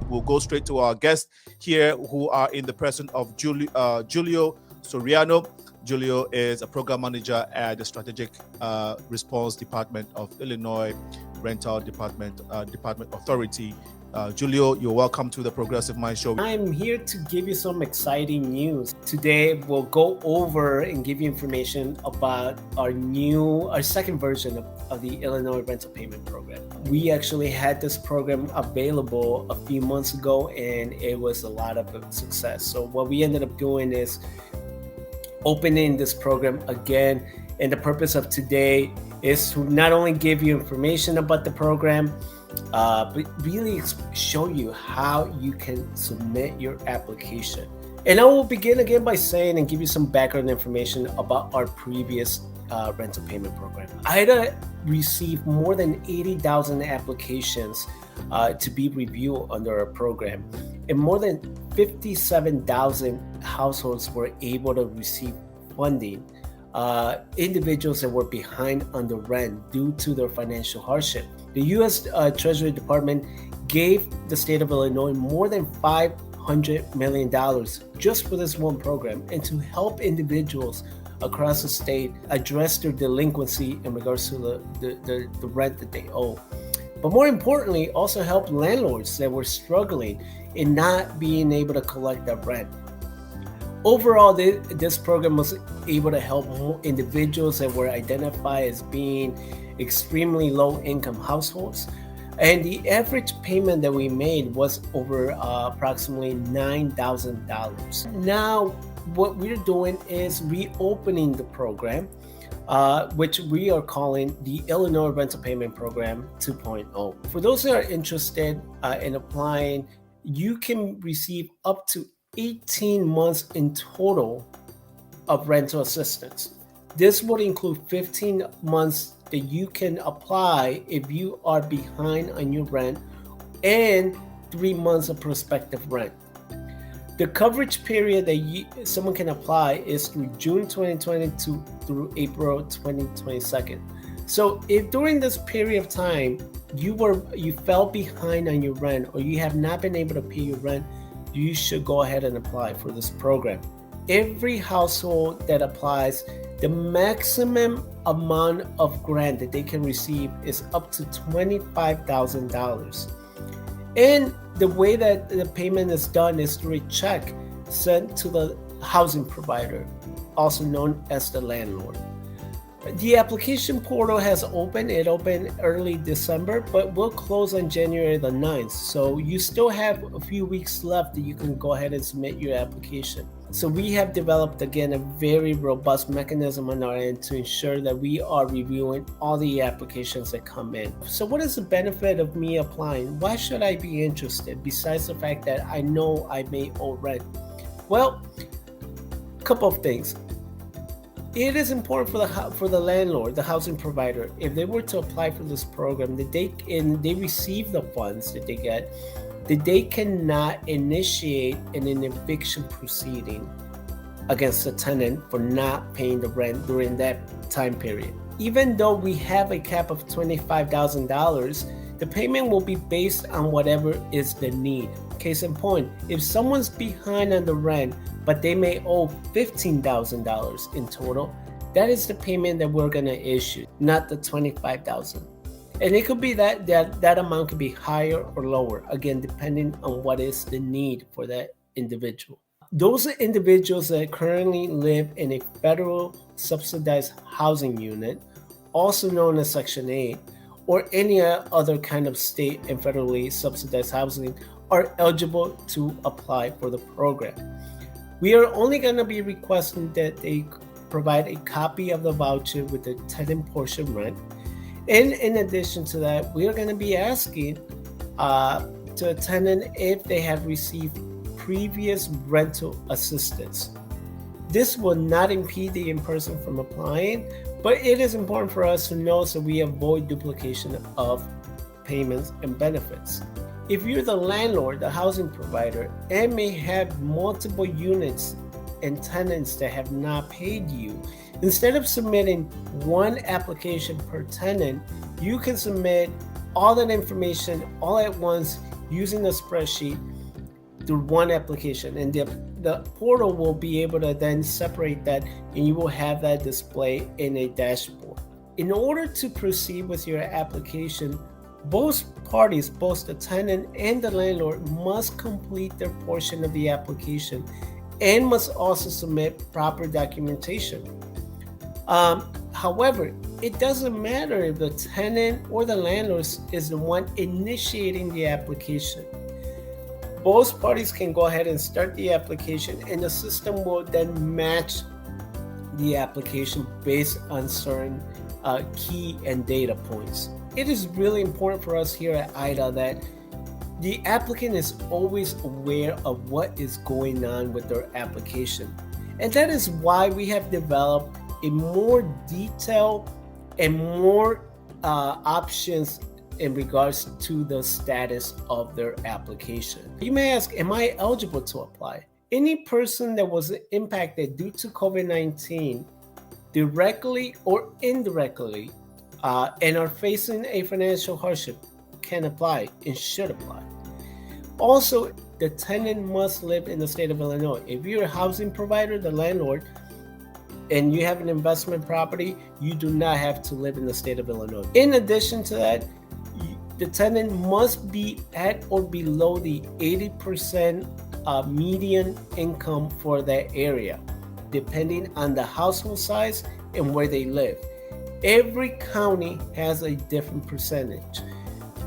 we'll go straight to our guests here who are in the person of JULIO Soriano. JULIO is a program manager at the Strategic Response Department of Illinois Rental Department Authority. JULIO, you're welcome to the Progressive Mind Show. I'm here to give you some exciting news. Today, we'll go over and give you information about our second version of the Illinois Rental Payment Program. We actually had this program available a few months ago, and it was a lot of success. So what we ended up doing is opening this program again, and the purpose of today is to not only give you information about the program, but really show you how you can submit your application. And I will begin again by saying and give you some background information about our previous rental payment program. IHDA received more than 80,000 applications to be reviewed under our program, and more than 57,000 households were able to receive funding. Individuals that were behind on the rent due to their financial hardship. The U.S. Treasury Department gave the state of Illinois more than $500 million just for this one program, and to help individuals across the state address their delinquency in regards to the rent that they owe. But more importantly, also help landlords that were struggling in not being able to collect that rent. Overall, this program was able to help more individuals that were identified as being extremely low-income households. And the average payment that we made was over approximately $9,000. Now, what we're doing is reopening the program, which we are calling the Illinois Rental Payment Program 2.0. For those that are interested in applying, you can receive up to 18 months in total of rental assistance. This would include 15 months that you can apply if you are behind on your rent, and 3 months of prospective rent. The coverage period that someone can apply is through June 2022 through April 2022. So if during this period of time you fell behind on your rent, or you have not been able to pay your rent, you should go ahead and apply for this program. Every household that applies, the maximum amount of grant that they can receive is up to $25,000. And the way that the payment is done is through a check sent to the housing provider, also known as the landlord. The application portal has opened. It opened early December, but will close on January the 9th. So you still have a few weeks left that you can go ahead and submit your application. So we have developed, again, a very robust mechanism on our end to ensure that we are reviewing all the applications that come in. So what is the benefit of me applying? Why should I be interested, besides the fact that I know I may owe rent? Well, a couple of things. It is important for the landlord, the housing provider, if they were to apply for this program, that they receive the funds that they get, that they cannot initiate an eviction proceeding against the tenant for not paying the rent during that time period. Even though we have a cap of $25,000, the payment will be based on whatever is the need. Case in point, if someone's behind on the rent, but they may owe $15,000 in total, that is the payment that we're gonna issue, not the $25,000. And it could be that amount could be higher or lower, again, depending on what is the need for that individual. Those individuals that currently live in a federal subsidized housing unit, also known as Section 8, or any other kind of state and federally subsidized housing, are eligible to apply for the program. We are only going to be requesting that they provide a copy of the voucher with the tenant portion rent. And in addition to that, we are going to be asking to a tenant if they have received previous rental assistance. This will not impede the in-person from applying, but it is important for us to know so we avoid duplication of payments and benefits. If you're the landlord, the housing provider, and may have multiple units and tenants that have not paid you, instead of submitting one application per tenant, you can submit all that information all at once using a spreadsheet through one application, and the portal will be able to then separate that, and you will have that display in a dashboard. In order to proceed with your application, both parties, both the tenant and the landlord, must complete their portion of the application and must also submit proper documentation. However, it doesn't matter if the tenant or the landlord is the one initiating the application. Both parties can go ahead and start the application, and the system will then match the application based on certain key and data points. It is really important for us here at IHDA that the applicant is always aware of what is going on with their application. And that is why we have developed a more detailed and more options in regards to the status of their application. You may ask, am I eligible to apply? Any person that was impacted due to COVID-19 directly or indirectly and are facing a financial hardship can apply and should apply. Also, the tenant must live in the state of Illinois. If you're a housing provider, the landlord, and you have an investment property, you do not have to live in the state of Illinois. In addition to that, the tenant must be at or below the 80% median income for that area, depending on the household size and where they live. Every county has a different percentage.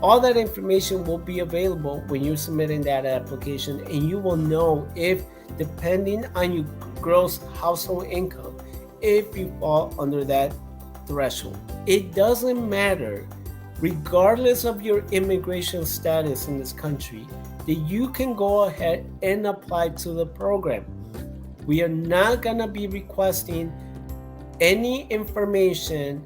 All that information will be available when you're submitting that application, and you will know if, depending on your gross household income, if you fall under that threshold. It doesn't matter, regardless of your immigration status in this country, that you can go ahead and apply to the program. We are not gonna be requesting any information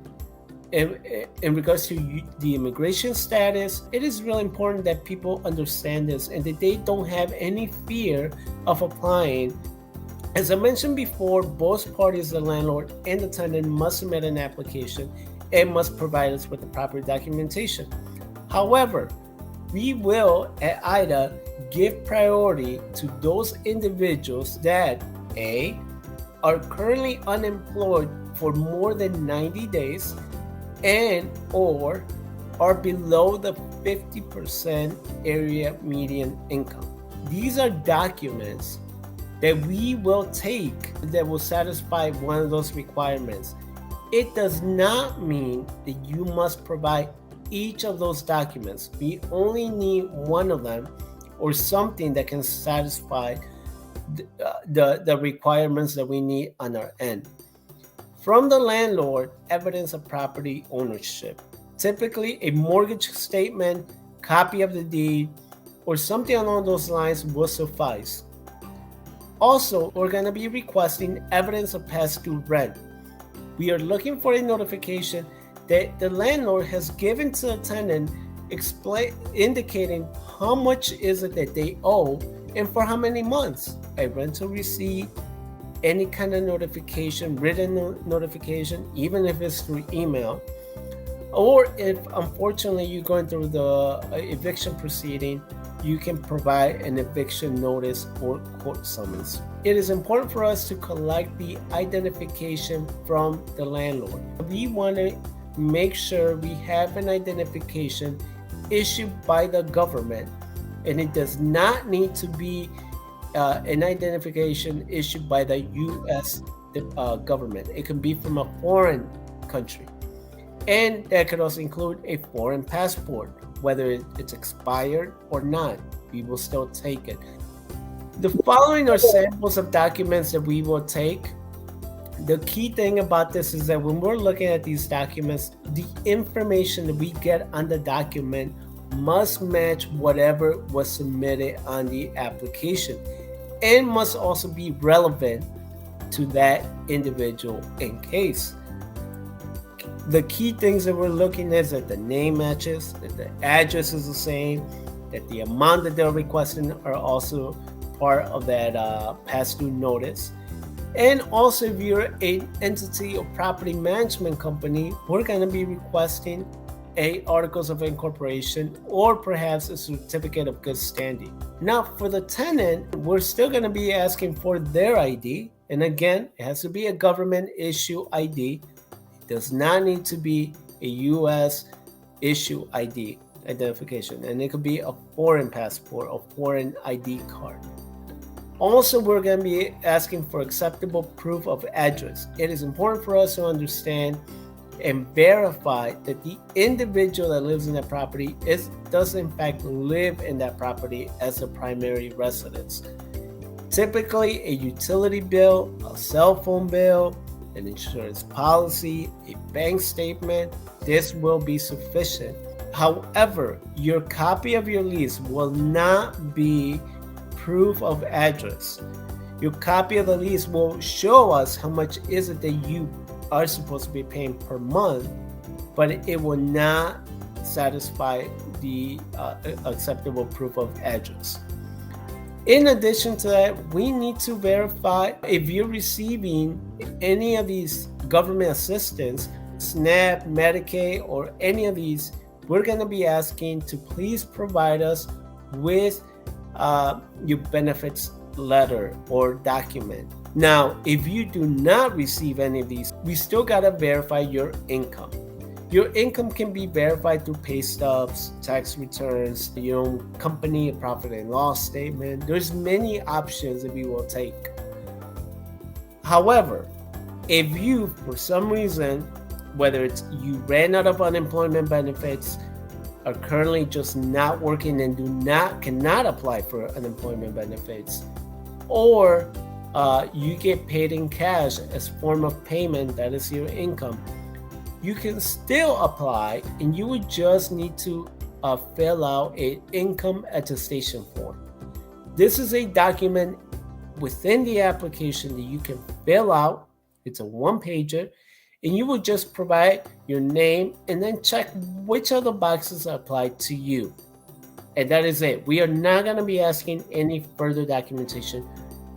in regards to the immigration status. It is really important that people understand this and that they don't have any fear of applying. As I mentioned before, both parties, the landlord and the tenant, must submit an application and must provide us with the proper documentation. However, we will at IHDA give priority to those individuals that A, are currently unemployed for more than 90 days and or are below the 50% area median income. These are documents that we will take that will satisfy one of those requirements. It does not mean that you must provide each of those documents. We only need one of them or something that can satisfy the requirements that we need on our end. From the landlord, evidence of property ownership. Typically, a mortgage statement, copy of the deed, or something along those lines will suffice. Also, we're going to be requesting evidence of past due rent. We are looking for a notification that the landlord has given to the tenant, indicating how much is it that they owe and for how many months. A rental receipt, any kind of notification, written notification, even if it's through email, or if unfortunately you're going through the eviction proceeding, you can provide an eviction notice or court summons. It is important for us to collect the identification from the landlord. We want to make sure we have an identification issued by the government, and it does not need to be an identification issued by the U.S. government. It can be from a foreign country, and that could also include a foreign passport. Whether it's expired or not, we will still take it. The following are samples of documents that we will take. The key thing about this is that when we're looking at these documents, the information that we get on the document must match whatever was submitted on the application and must also be relevant to that individual in case. The key things that we're looking at is that the name matches, that the address is the same, that the amount that they're requesting are also part of that past due notice. And also, if you're an entity or property management company, we're going to be requesting articles of incorporation, or perhaps a certificate of good standing. Now, for the tenant, we're still going to be asking for their ID. And again, it has to be a government issue ID. It does not need to be a U.S. issue ID identification. And it could be a foreign passport or foreign ID card. Also, we're going to be asking for acceptable proof of address. It is important for us to understand and verify that the individual that lives in that property does in fact live in that property as a primary residence. Typically, a utility bill, a cell phone bill, an insurance policy, a bank statement, this will be sufficient. However, your copy of your lease will not be proof of address. Your copy of the lease will show us how much is it that you are supposed to be paying per month, but it will not satisfy the acceptable proof of address. In addition to that, we need to verify if you're receiving any of these government assistance, SNAP, Medicaid, or any of these. We're going to be asking to please provide us with your benefits letter or document. Now, if you do not receive any of these, we still got to verify your income. Your income can be verified through pay stubs, tax returns, your own company, profit and loss statement. There's many options that we will take. However, if you, for some reason, whether it's you ran out of unemployment benefits, are currently just not working and cannot apply for unemployment benefits, or you get paid in cash as form of payment, that is your income, you can still apply, and you would just need to fill out an income attestation form. This is a document within the application that you can fill out. It's a one-pager, and you will just provide your name and then check which of the boxes apply to you. And that is it. We are not going to be asking any further documentation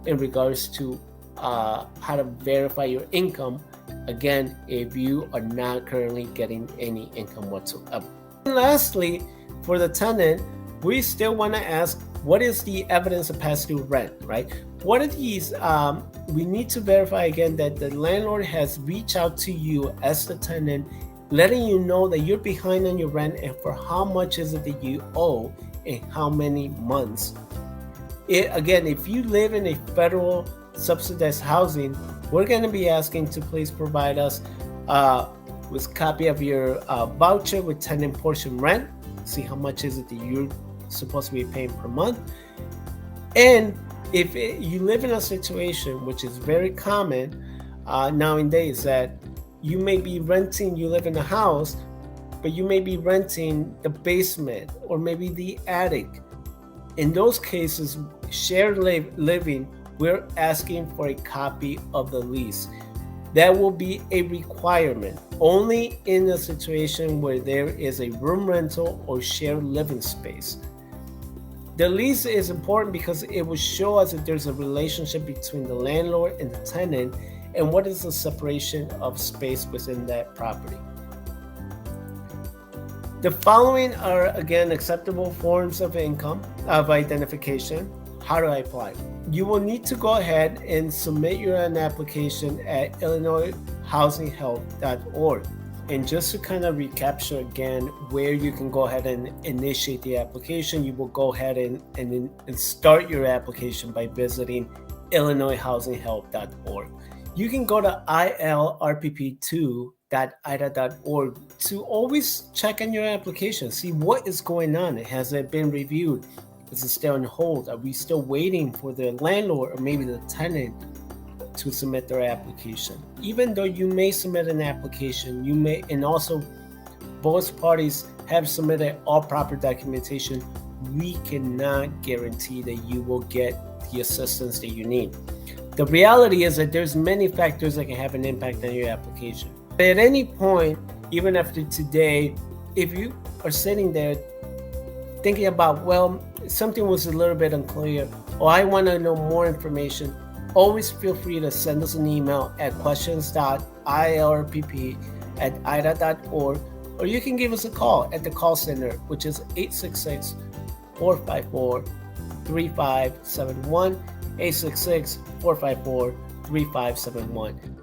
in regards to how to verify your income, again, if you are not currently getting any income whatsoever. And lastly, for the tenant, we still want to ask, what is the evidence of past due rent, right? What are these? We need to verify again that the landlord has reached out to you as the tenant, letting you know that you're behind on your rent and for how much is it that you owe and how many months. Again, if you live in a federal subsidized housing, we're going to be asking to please provide us with a copy of your voucher with tenant portion rent. See how much is it that you're supposed to be paying per month. And if you live in a situation, which is very common nowadays, that you may be renting, you live in a house, but you may be renting the basement or maybe the attic. In those cases, shared living, we're asking for a copy of the lease. That will be a requirement only in a situation where there is a room rental or shared living space. The lease is important because it will show us that there's a relationship between the landlord and the tenant and what is the separation of space within that property. The following are, again, acceptable forms of income, of identification. How do I apply? You will need to go ahead and submit your application at illinoishousinghelp.org. And just to kind of recapture again where you can go ahead and initiate the application, you will go ahead and start your application by visiting illinoishousinghelp.org. You can go to ilrpp2.ida.org to always check on your application, see what is going on. Has it been reviewed? Is it still on hold? Are we still waiting for the landlord or maybe the tenant to submit their application? Even though you may submit an application, you may, and also both parties have submitted all proper documentation, we cannot guarantee that you will get the assistance that you need. The reality is that there's many factors that can have an impact on your application. At any point, even after today, if you are sitting there thinking about, well, something was a little bit unclear, or I want to know more information, always feel free to send us an email at questions.ilrpp@ida.org, or you can give us a call at the call center, which is 866-454-3571, 866-454-3571.